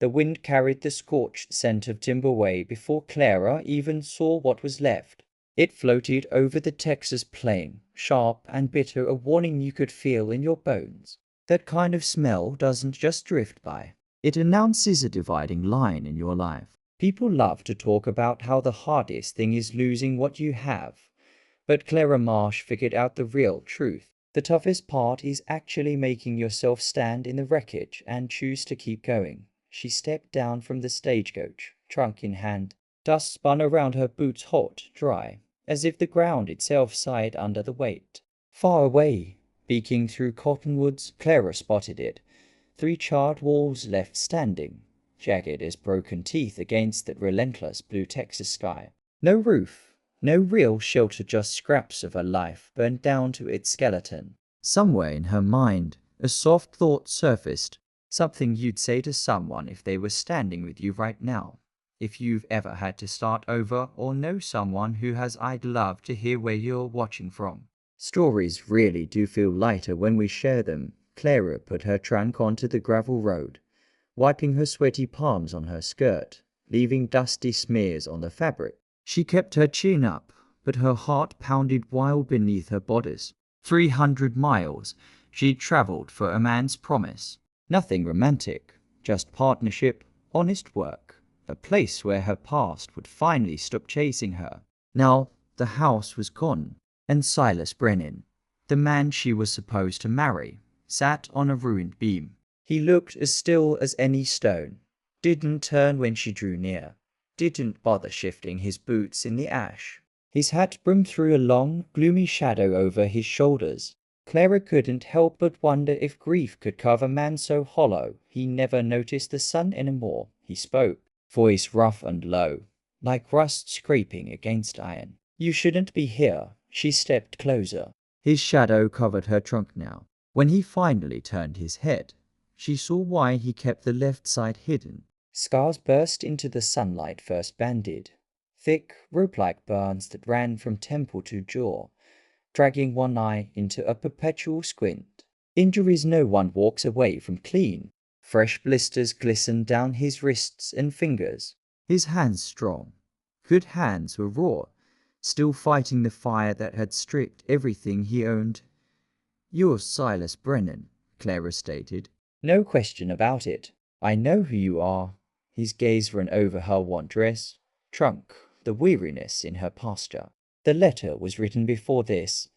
The wind carried the scorched scent of timber away before Clara even saw what was left. It floated over the Texas plain, sharp and bitter, a warning you could feel in your bones. That kind of smell doesn't just drift by. It announces a dividing line in your life. People love to talk about how the hardest thing is losing what you have. But Clara Marsh figured out the real truth. The toughest part is actually making yourself stand in the wreckage and choose to keep going. She stepped down from the stagecoach, trunk in hand. Dust spun around her boots, hot, dry, as if the ground itself sighed under the weight. Far away, peeking through cottonwoods, Clara spotted it. 3 charred walls left standing, jagged as broken teeth against that relentless blue Texas sky. No roof, no real shelter, just scraps of her life burned down to its skeleton. Somewhere in her mind, a soft thought surfaced. Something you'd say to someone if they were standing with you right now. If you've ever had to start over or know someone who has, I'd love to hear where you're watching from. Stories really do feel lighter when we share them. Clara put her trunk onto the gravel road, wiping her sweaty palms on her skirt, leaving dusty smears on the fabric. She kept her chin up, but her heart pounded wild beneath her bodice. 300 miles she'd traveled for a man's promise. Nothing romantic, just partnership, honest work, a place where her past would finally stop chasing her. Now, the house was gone, and Silas Brennan, the man she was supposed to marry, sat on a ruined beam. He looked as still as any stone, didn't turn when she drew near, didn't bother shifting his boots in the ash. His hat brimmed through a long, gloomy shadow over his shoulders. Clara couldn't help but wonder if grief could carve a man so hollow he never noticed the sun anymore. He spoke, voice rough and low, like rust scraping against iron. You shouldn't be here. She stepped closer. His shadow covered her trunk now. When he finally turned his head, she saw why he kept the left side hidden. Scars burst into the sunlight, first banded, thick, rope-like burns that ran from temple to jaw, dragging one eye into a perpetual squint. Injuries no one walks away from clean. Fresh blisters glistened down his wrists and fingers. His hands strong. Good hands were raw, still fighting the fire that had stripped everything he owned. "You're Silas Brennan," Clara stated. "No question about it. I know who you are." His gaze ran over her worn dress, trunk, the weariness in her posture. The letter was written before this.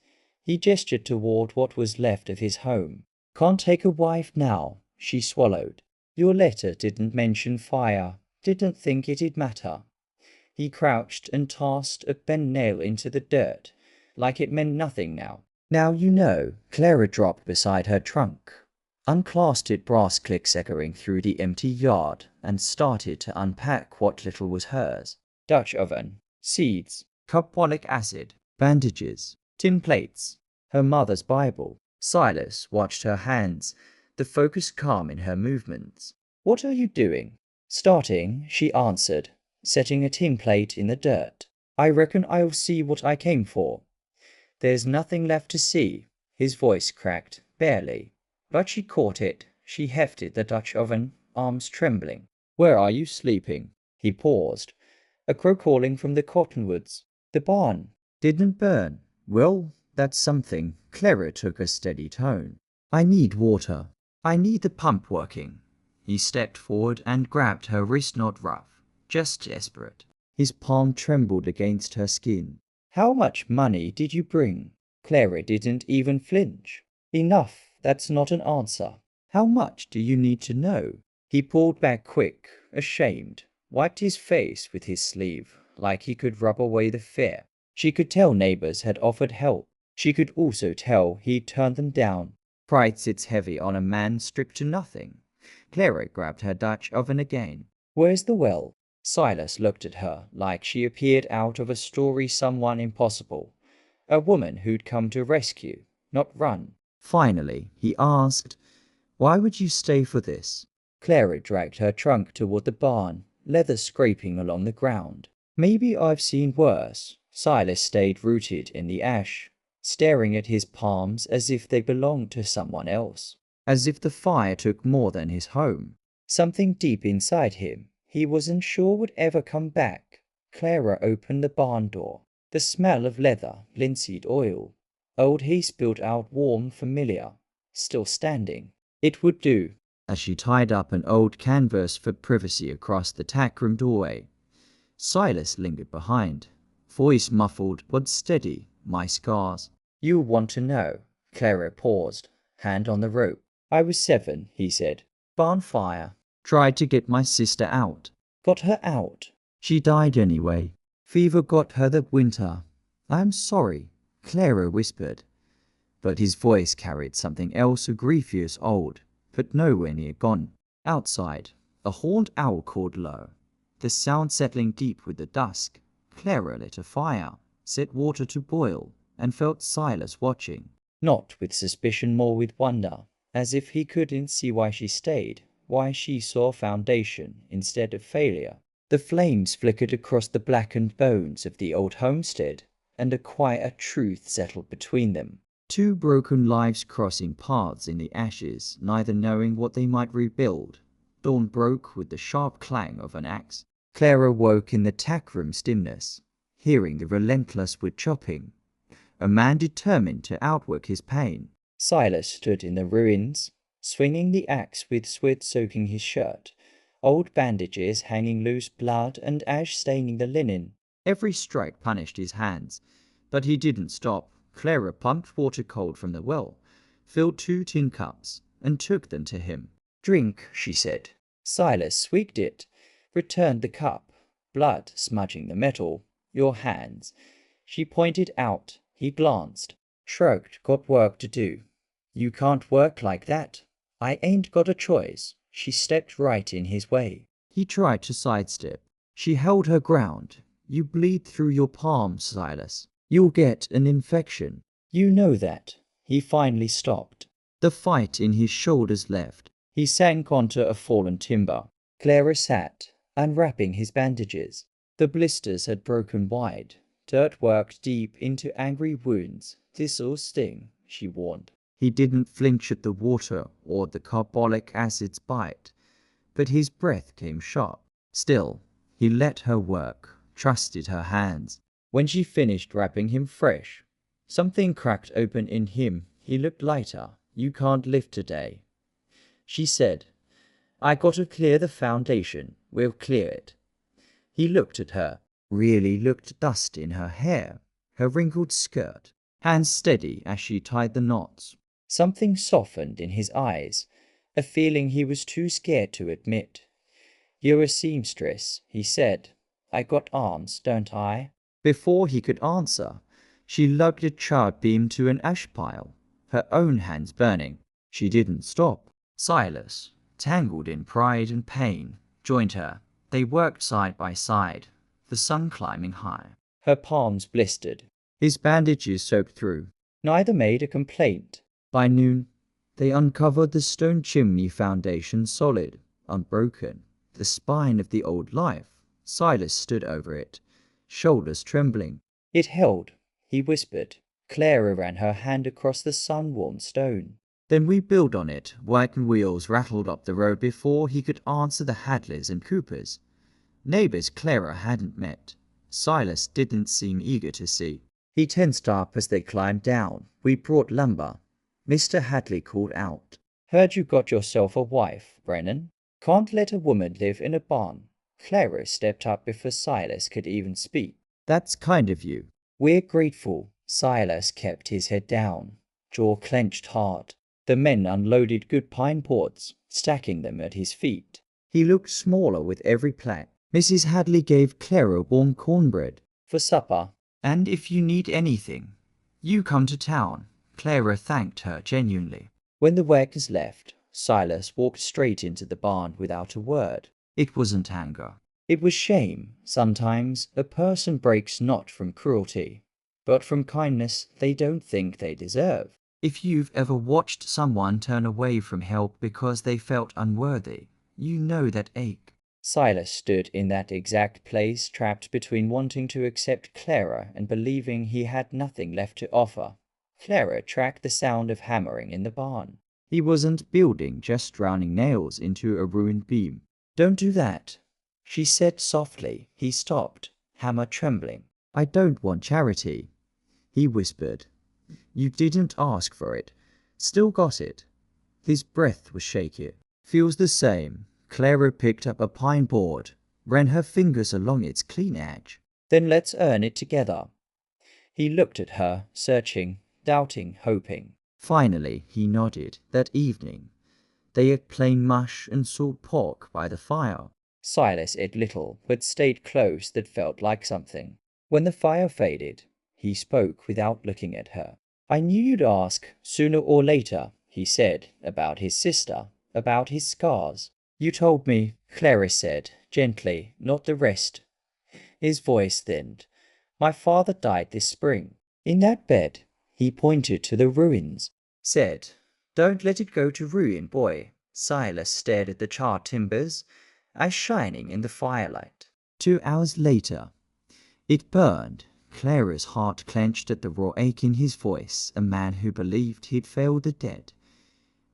He gestured toward what was left of his home. "Can't take a wife now," she swallowed. "Your letter didn't mention fire, didn't think it'd matter." He crouched and tossed a bent nail into the dirt, like it meant nothing now. "Now you know." Clara dropped beside her trunk, unclasped it, brass clicks echoing through the empty yard, and started to unpack what little was hers. Dutch oven, seeds, carbolic acid, bandages, tin plates, her mother's Bible. Silas watched her hands, the focus calm in her movements. "What are you doing?" "Starting," she answered, setting a tin plate in the dirt. "I reckon I'll see what I came for." "There's nothing left to see." His voice cracked, barely. But she caught it. She hefted the Dutch oven, arms trembling. "Where are you sleeping?" He paused. A crow calling from the cottonwoods. "The barn didn't burn." "Well, that's something." Clara took a steady tone. "I need water. I need the pump working." He stepped forward and grabbed her wrist, not rough, just desperate. His palm trembled against her skin. "How much money did you bring?" Clara didn't even flinch. "Enough, that's not an answer." "How much do you need to know?" He pulled back quick, ashamed, wiped his face with his sleeve, like he could rub away the fear. She could tell neighbors had offered help. She could also tell he'd turned them down. Pride sits heavy on a man stripped to nothing. Clara grabbed her Dutch oven again. "Where's the well?" Silas looked at her like she appeared out of a story, someone impossible. A woman who'd come to rescue, not run. Finally, he asked, "Why would you stay for this?" Clara dragged her trunk toward the barn, leather scraping along the ground. "Maybe I've seen worse." Silas stayed rooted in the ash, staring at his palms as if they belonged to someone else. As if the fire took more than his home. Something deep inside him, he wasn't sure would ever come back. Clara opened the barn door. The smell of leather, linseed oil, old hay spilled out warm, familiar, still standing. It would do. As she tied up an old canvas for privacy across the tackroom doorway, Silas lingered behind, voice muffled but steady. My scars. You want to know? Clara paused, hand on the rope. I was 7, he said. Barn fire. Tried to get my sister out. Got her out. She died anyway. Fever got her that winter. I'm sorry, Clara whispered. But his voice carried something else, a grief years old, but nowhere near gone. Outside, a horned owl called low, the sound settling deep with the dusk. Clara lit a fire, set water to boil, and felt Silas watching. Not with suspicion, more with wonder, as if he couldn't see why she stayed, why she saw foundation instead of failure. The flames flickered across the blackened bones of the old homestead, and a quiet truth settled between them. Two broken lives crossing paths in the ashes, neither knowing what they might rebuild. Dawn broke with the sharp clang of an axe. Clara woke in the tackroom's dimness, hearing the relentless wood chopping. A man determined to outwork his pain. Silas stood in the ruins, swinging the axe with sweat soaking his shirt, old bandages hanging loose, blood and ash staining the linen. Every strike punished his hands, but he didn't stop. Clara pumped water cold from the well, filled 2 tin cups, and took them to him. Drink, she said. Silas swigged it, returned the cup, blood smudging the metal. Your hands. She pointed out. He glanced, shrugged. Got work to do. You can't work like that. I ain't got a choice. She stepped right in his way. He tried to sidestep. She held her ground. You bleed through your palms, Silas. You'll get an infection. You know that. He finally stopped. The fight in his shoulders left. He sank onto a fallen timber. Clara sat, unwrapping his bandages. The blisters had broken wide. Dirt worked deep into angry wounds. This'll sting, she warned. He didn't flinch at the water or the carbolic acid's bite, but his breath came sharp. Still, he let her work, trusted her hands. When she finished wrapping him fresh, something cracked open in him. He looked lighter. You can't lift today, she said. I gotta clear the foundation. We'll clear it. He looked at her, really looked. Dust in her hair, her wrinkled skirt, hands steady as she tied the knots. Something softened in his eyes, a feeling he was too scared to admit. You're a seamstress, he said. I got arms, don't I? Before he could answer, she lugged a charred beam to an ash pile, her own hands burning. She didn't stop. Silas, tangled in pride and pain, joined her. They worked side by side, the sun climbing high. Her palms blistered, his bandages soaked through. Neither made a complaint. By noon, they uncovered the stone chimney foundation solid, unbroken, the spine of the old life. Silas stood over it, shoulders trembling. It held, he whispered. Clara ran her hand across the sun-warmed stone. Then we build on it. Wagon wheels rattled up the road before he could answer the Hadleys and Coopers. Neighbors Clara hadn't met. Silas didn't seem eager to see. He tensed up as they climbed down. We brought lumber. Mr. Hadley called out. Heard you got yourself a wife, Brennan. Can't let a woman live in a barn. Clara stepped up before Silas could even speak. That's kind of you. We're grateful. Silas kept his head down, jaw clenched hard. The men unloaded good pine boards, stacking them at his feet. He looked smaller with every plank. Mrs. Hadley gave Clara warm cornbread for supper. And if you need anything, you come to town. Clara thanked her genuinely. When the wagons left, Silas walked straight into the barn without a word. It wasn't anger. It was shame. Sometimes a person breaks not from cruelty, but from kindness they don't think they deserve. If you've ever watched someone turn away from help because they felt unworthy, you know that ache. Silas stood in that exact place, trapped between wanting to accept Clara and believing he had nothing left to offer. Clara tracked the sound of hammering in the barn. He wasn't building, just drowning nails into a ruined beam. "Don't do that," she said softly. He stopped, hammer trembling. "I don't want charity," he whispered. "You didn't ask for it. Still got it." His breath was shaky. "Feels the same." Clara picked up a pine board, ran her fingers along its clean edge. "Then let's earn it together." He looked at her, searching, doubting, hoping. Finally, he nodded. That evening, they ate plain mush and salt pork by the fire. Silas ate little, but stayed close. That felt like something. When the fire faded, he spoke without looking at her. "I knew you'd ask, sooner or later," he said, "about his sister, about his scars." "You told me," Clara said, gently, "not the rest." His voice thinned. "My father died this spring. In that bed," he pointed to the ruins, said, "Don't let it go to ruin, boy." Silas stared at the charred timbers, eyes shining in the firelight. 2 hours later, it burned. Clara's heart clenched at the raw ache in his voice, a man who believed he'd failed the dead.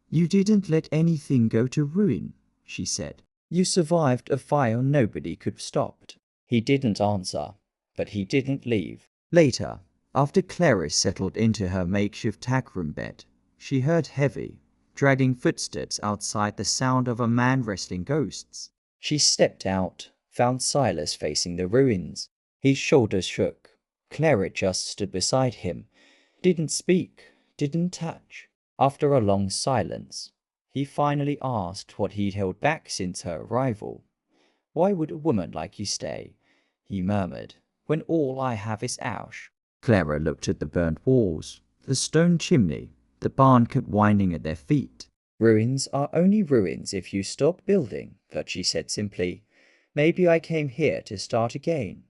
"You didn't let anything go to ruin," she said. "You survived a fire nobody could stop." He didn't answer, but he didn't leave. Later, after Clara settled into her makeshift tackroom bed, she heard heavy, dragging footsteps outside, the sound of a man wrestling ghosts. She stepped out, found Silas facing the ruins. His shoulders shook. Clara just stood beside him, didn't speak, didn't touch. After a long silence, he finally asked what he'd held back since her arrival. "Why would a woman like you stay," he murmured, "when all I have is ash?" Clara looked at the burnt walls, the stone chimney, the barn kept winding at their feet. "Ruins are only ruins if you stop building," but she said simply. "Maybe I came here to start again."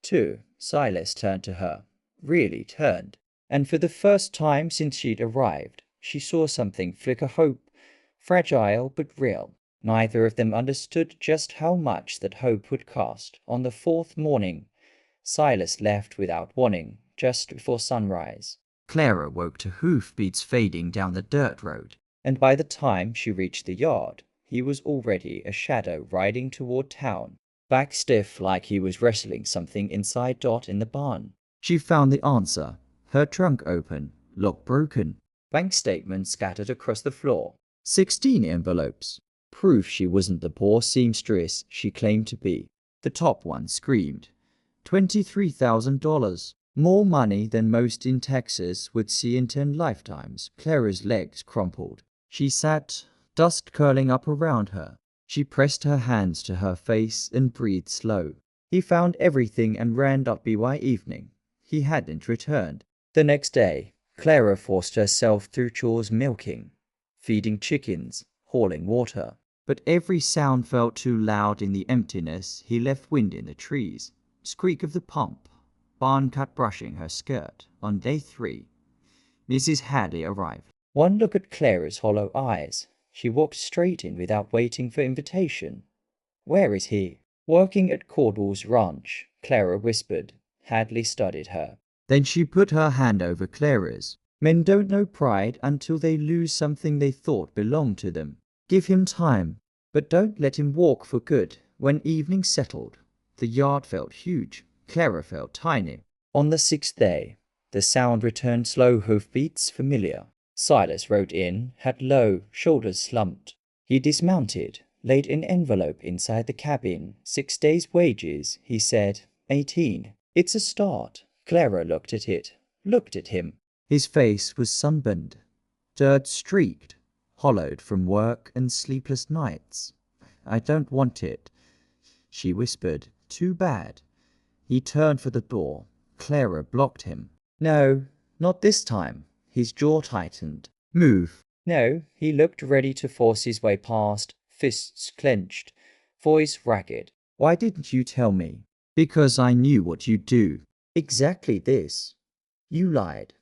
Too, Silas turned to her, really turned, and for the first time since she'd arrived, she saw something flicker, hope, fragile but real. Neither of them understood just how much that hope would cost. On the fourth morning, Silas left without warning, just before sunrise. Clara woke to hoofbeats fading down the dirt road, and by the time she reached the yard, he was already a shadow riding toward town, back stiff like he was wrestling something inside Dot in the barn. She found the answer, her trunk open, lock broken, bank statements scattered across the floor, 16 envelopes. Proof she wasn't the poor seamstress she claimed to be. The top one screamed, $23,000. More money than most in Texas would see in 10 lifetimes. Clara's legs crumpled. She sat, dust curling up around her. She pressed her hands to her face and breathed slow. He found everything and ran up by evening. He hadn't returned. The next day, Clara forced herself through chores, milking, feeding chickens, hauling water. But every sound felt too loud in the emptiness. He left wind in the trees, squeak of the pump, barn cat brushing her skirt. On day 3, Mrs. Hadley arrived. One look at Clara's hollow eyes. She walked straight in without waiting for invitation. "Where is he?" "Working at Cordell's ranch," Clara whispered. Hadley studied her. Then she put her hand over Clara's. "Men don't know pride until they lose something they thought belonged to them. Give him time, but don't let him walk for good." When evening settled, the yard felt huge. Clara felt tiny. On the 6th day, the sound returned, slow hoofbeats, familiar. Silas rode in, hat low, shoulders slumped. He dismounted, laid an envelope inside the cabin. 6 days' wages, he said. 18. "It's a start." Clara looked at it, looked at him. His face was sunburned, dirt-streaked, hollowed from work and sleepless nights. "I don't want it," she whispered. "Too bad." He turned for the door. Clara blocked him. "No, not this time." His jaw tightened. "Move." "No." He looked ready to force his way past, fists clenched, voice ragged. "Why didn't you tell me?" "Because I knew what you'd do." "Exactly this. You lied."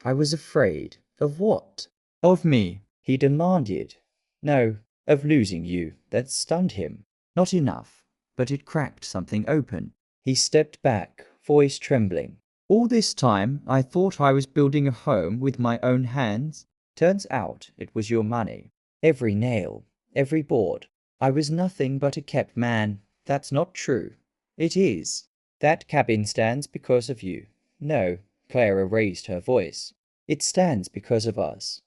"I was afraid." "Of what?" "Of me," he demanded. "No, of losing you." That stunned him. Not enough, but it cracked something open. He stepped back, voice trembling. "All this time, I thought I was building a home with my own hands. Turns out it was your money. Every nail, every board. I was nothing but a kept man. That's not true. It is. That cabin stands because of you. No, Clara raised her voice. It stands because of us.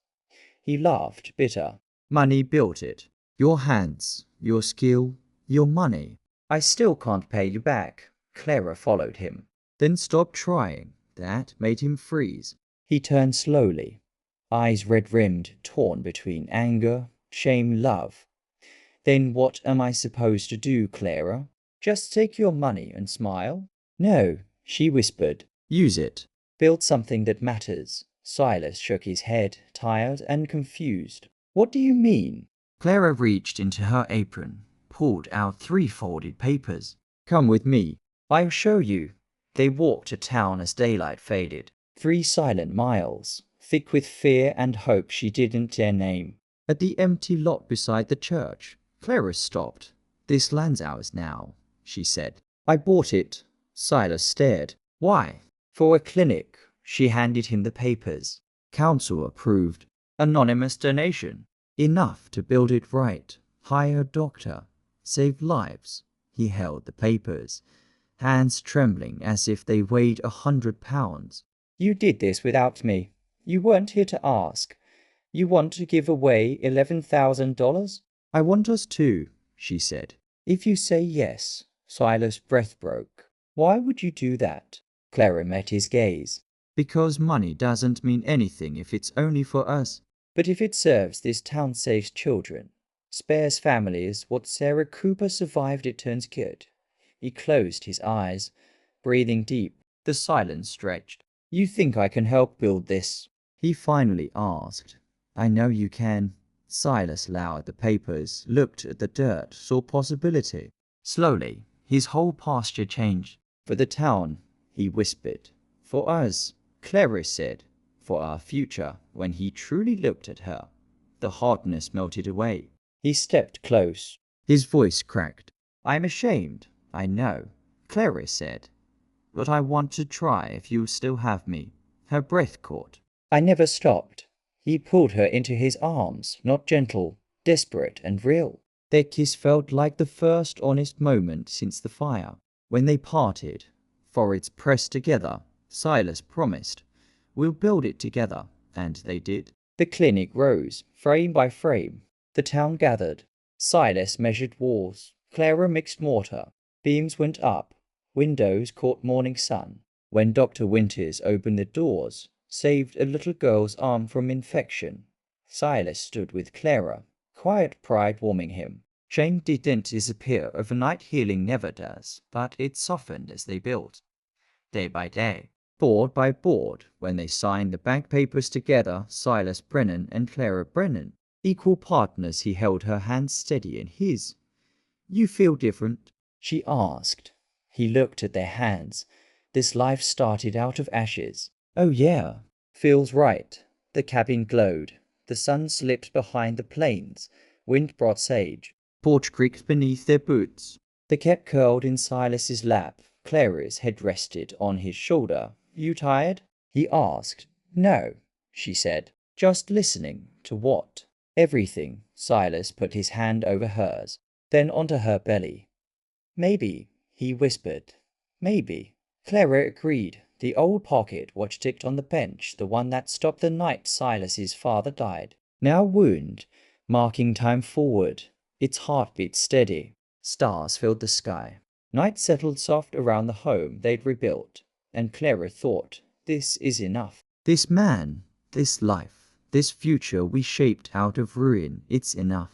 He laughed, bitter. Money built it. Your hands, your skill, your money. I still can't pay you back. Clara followed him. Then stopped trying. That made him freeze. He turned slowly, eyes red-rimmed, torn between anger, shame, love. Then what am I supposed to do, Clara? Just take your money and smile? No, she whispered. Use it. Build something that matters. Silas shook his head, tired and confused. What do you mean? Clara reached into her apron, pulled out 3 folded papers. Come with me. I'll show you. They walked to town as daylight faded. 3 silent miles, thick with fear and hope she didn't dare name. At the empty lot beside the church, Clara stopped. This land's ours now, she said. I bought it. Silas stared. Why? For a clinic. She handed him the papers. Council approved. Anonymous donation. Enough to build it right. Hire a doctor. Save lives. He held the papers, hands trembling as if they weighed 100 pounds. You did this without me. You weren't here to ask. You want to give away $11,000? I want us to, she said. If you say yes. Silas' breath broke. Why would you do that? Clara met his gaze. Because money doesn't mean anything if it's only for us. But if it serves this town, saves children, spares families, what Sarah Cooper survived, it turns good. He closed his eyes, breathing deep. The silence stretched. You think I can help build this? He finally asked. I know you can. Silas lowered the papers, looked at the dirt, saw possibility. Slowly, his whole posture changed. For the town, he whispered. For us, Clara said. For our future. When he truly looked at her, the hardness melted away. He stepped close. His voice cracked. I'm ashamed, I know, Clara said. But I want to try if you still have me. Her breath caught. I never stopped. He pulled her into his arms, not gentle, desperate and real. Their kiss felt like the first honest moment since the fire. When they parted, foreheads pressed together, Silas promised, we'll build it together, and they did. The clinic rose, frame by frame. The town gathered. Silas measured walls. Clara mixed mortar. Beams went up. Windows caught morning sun. When Dr. Winters opened the doors, saved a little girl's arm from infection, Silas stood with Clara, quiet pride warming him. Shame didn't disappear overnight, healing never does, but it softened as they built. Day by day, board by board, when they signed the bank papers together, Silas Brennan and Clara Brennan, equal partners, he held her hand steady in his. You feel different? She asked. He looked at their hands. This life started out of ashes. Oh yeah, feels right. The cabin glowed. The sun slipped behind the plains. Wind brought sage. Porch creaked beneath their boots. The cat curled in Silas's lap. Clara's head rested on his shoulder. You tired? He asked. No, she said. Just listening. To what? Everything. Silas put his hand over hers, then onto her belly. Maybe, he whispered. Maybe. Clara agreed. The old pocket watch ticked on the bench, the one that stopped the night Silas's father died. Now wound, marking time forward. Its heartbeat steady. Stars filled the sky. Night settled soft around the home they'd rebuilt, and Clara thought, this is enough. This man, this life, this future we shaped out of ruin, it's enough.